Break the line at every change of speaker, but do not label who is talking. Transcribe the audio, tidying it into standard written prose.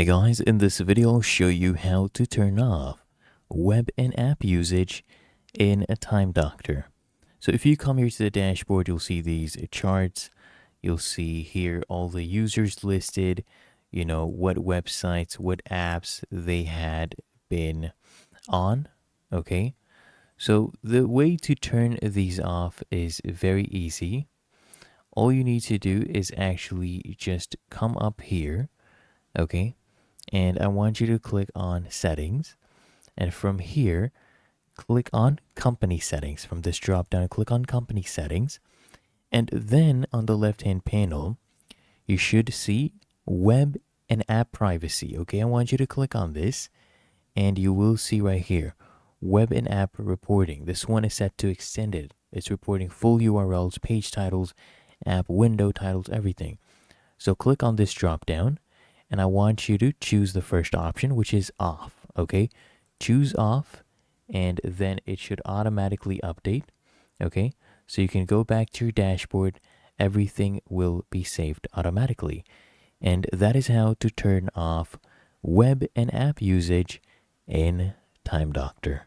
Hey guys, in this video I'll show you how to turn off web and app usage in a Time Doctor. So if you come here to the dashboard, you'll see these charts. You'll see here all the users listed, what websites, what apps they had been on. Okay, so the way to turn these off is very easy. All you need to do is actually just come up here. Okay, and I want you to click on settings, and from here click on company settings. From this drop down, click on company settings, and then on the left hand panel you should see web and app privacy. Okay, I want you to click on this, and you will see right here web and app reporting. This one is set to extended. It's reporting full URLs, page titles, app window titles, everything. So click on this drop down, and I want you to choose the first option, which is off. Okay, choose off, and then it should automatically update. Okay, so you can go back to your dashboard. Everything will be saved automatically. And that is how to turn off web and app usage in Time Doctor.